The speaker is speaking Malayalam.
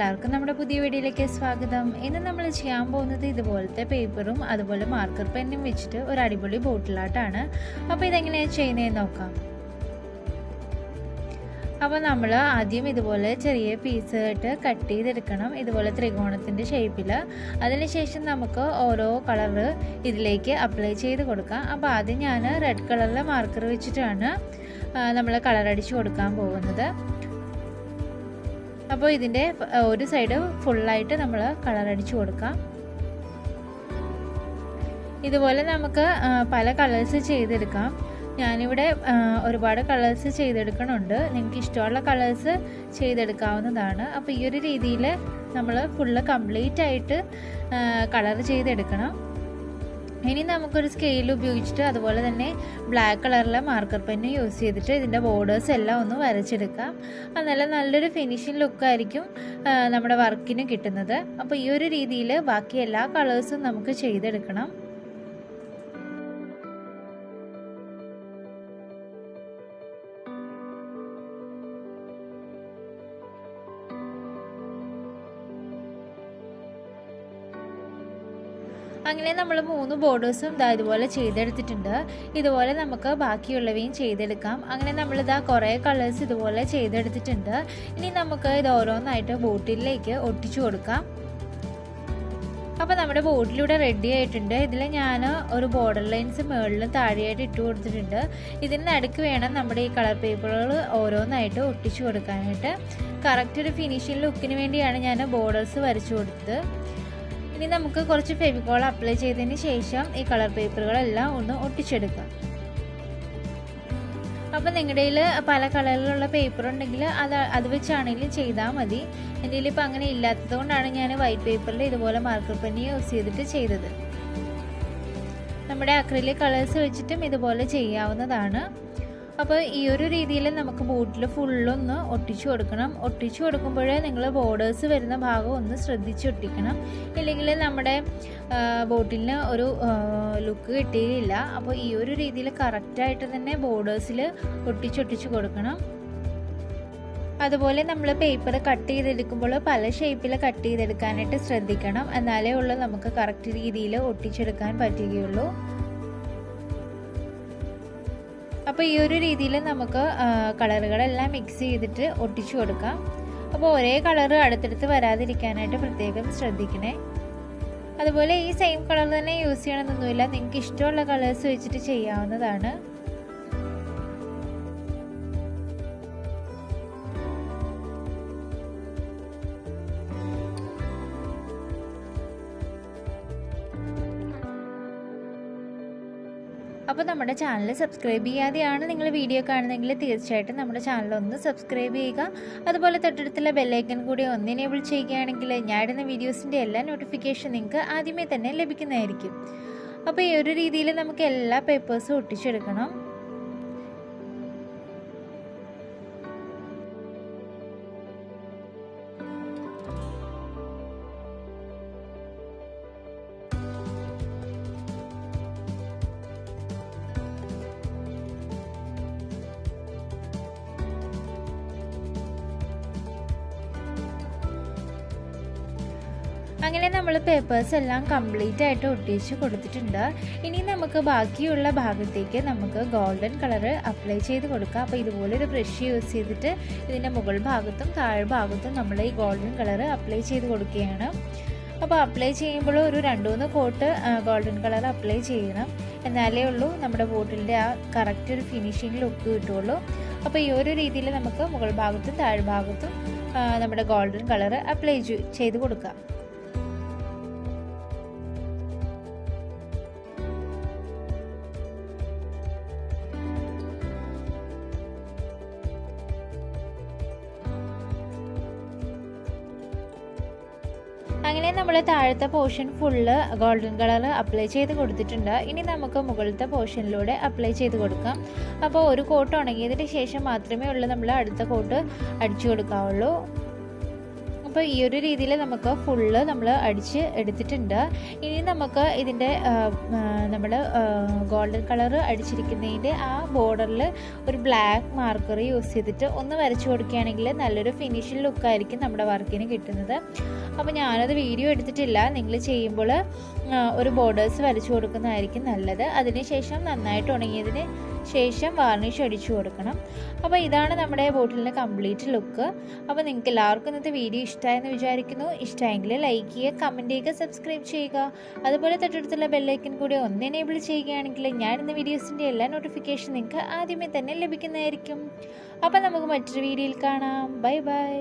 എല്ലാവർക്കും നമ്മുടെ പുതിയ വീഡിയോയിലേക്ക് സ്വാഗതം. ഇന്ന് നമ്മൾ ചെയ്യാൻ പോകുന്നത് ഇതുപോലത്തെ പേപ്പറും അതുപോലെ മാർക്കർ പെന്നും വെച്ചിട്ട് ഒരു അടിപൊളി ബോട്ടിലാട്ടാണ്. അപ്പോൾ ഇതെങ്ങനെയാണ് ചെയ്യുന്നതെന്ന് നോക്കാം. അപ്പോൾ നമ്മൾ ആദ്യം ഇതുപോലെ ചെറിയ പീസായിട്ട് കട്ട് ചെയ്തെടുക്കണം, ഇതുപോലെ ത്രികോണത്തിൻ്റെ ഷേപ്പിൽ. അതിനുശേഷം നമുക്ക് ഓരോ കളറ് ഇതിലേക്ക് അപ്ലൈ ചെയ്ത് കൊടുക്കാം. അപ്പോൾ ആദ്യം ഞാൻ റെഡ് കളറിലെ മാർക്കർ വെച്ചിട്ടാണ് നമ്മൾ കളർ അടിച്ച് കൊടുക്കാൻ പോകുന്നത്. അപ്പോൾ ഇതിൻ്റെ ഒരു സൈഡ് ഫുള്ളായിട്ട് നമ്മൾ കളർ അടിച്ച് കൊടുക്കാം. ഇതുപോലെ നമുക്ക് പല കളേഴ്സ് ചെയ്തെടുക്കാം. ഞാനിവിടെ ഒരുപാട് കളേഴ്സ് ചെയ്തെടുക്കണുണ്ട്. നിങ്ങൾക്ക് ഇഷ്ടമുള്ള കളേഴ്സ് ചെയ്തെടുക്കാവുന്നതാണ്. അപ്പോൾ ഈ ഒരു രീതിയിൽ നമ്മൾ ഫുള്ള് കംപ്ലീറ്റ് ആയിട്ട് കളർ ചെയ്തെടുക്കണം. ഇനി നമുക്കൊരു സ്കെയിൽ ഉപയോഗിച്ചിട്ട് അതുപോലെ തന്നെ ബ്ലാക്ക് കളറിലെ മാർക്കർ പെന്ന് യൂസ് ചെയ്തിട്ട് ഇതിൻ്റെ ബോർഡേഴ്സ് എല്ലാം ഒന്ന് വരച്ചെടുക്കാം. എന്നാലും നല്ലൊരു ഫിനിഷിംഗ് ലുക്കായിരിക്കും നമ്മുടെ വർക്കിന് കിട്ടുന്നത്. അപ്പോൾ ഈ ഒരു രീതിയിൽ ബാക്കി എല്ലാ കളേഴ്സും നമുക്ക് ചെയ്തെടുക്കണം. അങ്ങനെ നമ്മൾ 3 ബോർഡേഴ്സും ഇതുപോലെ ചെയ്തെടുത്തിട്ടുണ്ട്. ഇതുപോലെ നമുക്ക് ബാക്കിയുള്ളവയും ചെയ്തെടുക്കാം. അങ്ങനെ നമ്മളിതാ കുറേ കളേഴ്സ് ഇതുപോലെ ചെയ്തെടുത്തിട്ടുണ്ട്. ഇനി നമുക്ക് ഇത് ഓരോന്നായിട്ട് ബോട്ടിലേക്ക് ഒട്ടിച്ചു കൊടുക്കാം. അപ്പോൾ നമ്മുടെ ബോട്ടിലൂടെ റെഡി ആയിട്ടുണ്ട്. ഇതിൽ ഞാൻ ഒരു ബോർഡർ ലൈൻസ് മുകളിലും താഴെയായിട്ട് ഇട്ട് കൊടുത്തിട്ടുണ്ട്. ഇതിന് നടുക്ക് വേണം നമ്മുടെ ഈ കളർ പേപ്പറുകൾ ഓരോന്നായിട്ട് ഒട്ടിച്ചു കൊടുക്കാനായിട്ട്. കറക്റ്റ് ഒരു ഫിനിഷിംഗ് ലുക്കിന് വേണ്ടിയാണ് ഞാൻ ബോർഡേഴ്സ് വരച്ചു കൊടുത്തത്. ഇനി നമുക്ക് കുറച്ച് ഫെവിക്കോൾ അപ്ലൈ ചെയ്തതിന് ശേഷം ഈ കളർ പേപ്പറുകളെല്ലാം ഒന്ന് ഒട്ടിച്ചെടുക്കാം. അപ്പോൾ നിങ്ങളുടെ കയ്യിൽ പല കളറിലുള്ള പേപ്പർ ഉണ്ടെങ്കിൽ അത് വെച്ചാണെങ്കിലും ചെയ്താൽ മതി. എൻ്റെ കയ്യിൽ ഇപ്പോൾ അങ്ങനെ ഇല്ലാത്തത് കൊണ്ടാണ് ഞാൻ വൈറ്റ് പേപ്പറിൽ ഇതുപോലെ മാർക്കർ പെന്ന് യൂസ് ചെയ്തിട്ട് ചെയ്തത്. നമ്മുടെ അക്രിലിക് കളേഴ്സ് വെച്ചിട്ടും ഇതുപോലെ ചെയ്യാവുന്നതാണ്. അപ്പോൾ ഈ ഒരു രീതിയിൽ നമുക്ക് ബോട്ടിൽ ഫുള്ളൊന്ന് ഒട്ടിച്ചു കൊടുക്കണം. ഒട്ടിച്ചു കൊടുക്കുമ്പോഴേ നിങ്ങൾ ബോർഡേഴ്സ് വരുന്ന ഭാഗം ഒന്ന് ശ്രദ്ധിച്ചൊട്ടിക്കണം, ഇല്ലെങ്കിൽ നമ്മുടെ ബോട്ടിലിന് ഒരു ലുക്ക് കിട്ടിയില്ല. അപ്പോൾ ഈ ഒരു രീതിയിൽ കറക്റ്റായിട്ട് തന്നെ ബോർഡേഴ്സിൽ ഒട്ടിച്ചൊട്ടിച്ച് കൊടുക്കണം. അതുപോലെ നമ്മൾ പേപ്പർ കട്ട് ചെയ്തെടുക്കുമ്പോൾ പല ഷേപ്പിൽ കട്ട് ചെയ്തെടുക്കാനായിട്ട് ശ്രദ്ധിക്കണം. എന്നാലേ ഉള്ളൂ നമുക്ക് കറക്റ്റ് രീതിയിൽ ഒട്ടിച്ചെടുക്കാൻ പറ്റുകയുള്ളൂ. അപ്പോൾ ഈ ഒരു രീതിയിൽ നമുക്ക് കളറുകളെല്ലാം മിക്സ് ചെയ്തിട്ട് ഒട്ടിച്ചു കൊടുക്കാം. അപ്പോൾ ഒരേ കളറ് അടുത്തടുത്ത് വരാതിരിക്കാനായിട്ട് പ്രത്യേകം ശ്രദ്ധിക്കണേ. അതുപോലെ ഈ സെയിം കളർ തന്നെ യൂസ് ചെയ്യണമെന്നൊന്നുമില്ല, നിങ്ങൾക്ക് ഇഷ്ടമുള്ള കളേഴ്സ് വെച്ചിട്ട് ചെയ്യാവുന്നതാണ്. അപ്പോൾ നമ്മുടെ ചാനൽ സബ്സ്ക്രൈബ് ചെയ്യാതെയാണ് നിങ്ങൾ വീഡിയോ കാണുന്നതെങ്കിൽ തീർച്ചയായിട്ടും നമ്മുടെ ചാനൽ ഒന്ന് സബ്സ്ക്രൈബ് ചെയ്യുക. അതുപോലെ തൊട്ടടുത്തുള്ള ബെല്ലൈക്കൺ കൂടി ഒന്ന് എനേബിൾ ചെയ്യുകയാണെങ്കിൽ ഞാൻ ഇടുന്ന വീഡിയോസിൻ്റെ എല്ലാ നോട്ടിഫിക്കേഷൻ നിങ്ങൾക്ക് ആദ്യമേ തന്നെ ലഭിക്കുന്നതായിരിക്കും. അപ്പോൾ ഈ ഒരു രീതിയിൽ നമുക്ക് എല്ലാ പേപ്പേഴ്സും ഒട്ടിച്ചെടുക്കണം. അങ്ങനെ നമ്മൾ പേപ്പേഴ്സ് എല്ലാം കംപ്ലീറ്റ് ആയിട്ട് ഒട്ടിച്ച് കൊടുത്തിട്ടുണ്ട്. ഇനി നമുക്ക് ബാക്കിയുള്ള ഭാഗത്തേക്ക് നമുക്ക് ഗോൾഡൻ കളർ അപ്ലൈ ചെയ്ത് കൊടുക്കാം. അപ്പോൾ ഇതുപോലൊരു ബ്രഷ് യൂസ് ചെയ്തിട്ട് ഇതിൻ്റെ മുകൾ ഭാഗത്തും താഴെ ഭാഗത്തും നമ്മൾ ഈ ഗോൾഡൻ കളർ അപ്ലൈ ചെയ്ത് കൊടുക്കുകയാണ്. അപ്പോൾ അപ്ലൈ ചെയ്യുമ്പോൾ ഒരു 2-3 കോട്ട് ഗോൾഡൻ കളർ അപ്ലൈ ചെയ്യണം. എന്നാലേ ഉള്ളൂ നമ്മുടെ ബോട്ടിലിൻ്റെ ആ കറക്റ്റ് ഒരു ഫിനിഷിംഗ് ലുക്ക് കിട്ടുള്ളൂ. അപ്പോൾ ഈ ഒരു രീതിയിൽ നമുക്ക് മുകൾ ഭാഗത്തും താഴെ ഭാഗത്തും നമ്മുടെ ഗോൾഡൻ കളർ അപ്ലൈ ചെയ്ത് കൊടുക്കാം. അങ്ങനെ നമ്മൾ താഴത്തെ portion full golden colour apply ചെയ്ത് കൊടുത്തിട്ടുണ്ട്. ഇനി നമുക്ക് മുകളിലത്തെ പോർഷനിലൂടെ അപ്ലൈ ചെയ്ത് കൊടുക്കാം. അപ്പോൾ ഒരു കോട്ട് ഉണങ്ങിയതിന് ശേഷം മാത്രമേ ഉള്ളൂ നമ്മൾ അടുത്ത കോട്ട് അടിച്ചു കൊടുക്കാവുള്ളൂ. അപ്പോൾ ഈ ഒരു രീതിയിൽ നമുക്ക് ഫുള്ള് നമ്മൾ അടിച്ച് എടുത്തിട്ടുണ്ട്. ഇനി നമുക്ക് ഇതിൻ്റെ നമ്മൾ ഗോൾഡൻ കളർ അടിച്ചിരിക്കുന്നതിൻ്റെ ആ ബോർഡറിൽ ഒരു ബ്ലാക്ക് മാർക്കർ യൂസ് ചെയ്തിട്ട് ഒന്ന് വരച്ചു കൊടുക്കുകയാണെങ്കിൽ നല്ലൊരു ഫിനിഷിംഗ് ലുക്കായിരിക്കും നമ്മുടെ വർക്കിന് കിട്ടുന്നത്. അപ്പോൾ ഞാനത് വീഡിയോ എടുത്തിട്ടില്ല. നിങ്ങൾ ചെയ്യുമ്പോൾ ഒരു ബോർഡേഴ്സ് വരച്ചു കൊടുക്കുന്നതായിരിക്കും നല്ലത്. അതിനുശേഷം നന്നായിട്ട് ഉണങ്ങിയതിന് ശേഷം വാർണിഷ് അടിച്ചു കൊടുക്കണം. അപ്പോൾ ഇതാണ് നമ്മുടെ ബോട്ടിലിൻ്റെ കംപ്ലീറ്റ് ലുക്ക്. അപ്പോൾ നിങ്ങൾക്ക് എല്ലാവർക്കും ഇന്നത്തെ വീഡിയോ ഇഷ്ടമായെന്ന് വിചാരിക്കുന്നു. ഇഷ്ടമായെങ്കിൽ ലൈക്ക് ചെയ്യുക, കമൻറ്റ് ചെയ്യുക, സബ്സ്ക്രൈബ് ചെയ്യുക. അതുപോലെ തൊട്ടടുത്തുള്ള ബെല്ലൈക്കൻ കൂടി ഒന്ന് എനേബിൾ ചെയ്യുകയാണെങ്കിൽ ഞാൻ ഇന്ന് വീഡിയോസിൻ്റെ എല്ലാ നോട്ടിഫിക്കേഷൻ നിങ്ങൾക്ക് ആദ്യമേ തന്നെ ലഭിക്കുന്നതായിരിക്കും. അപ്പോൾ നമുക്ക് മറ്റൊരു വീഡിയോയിൽ കാണാം. Bye bye.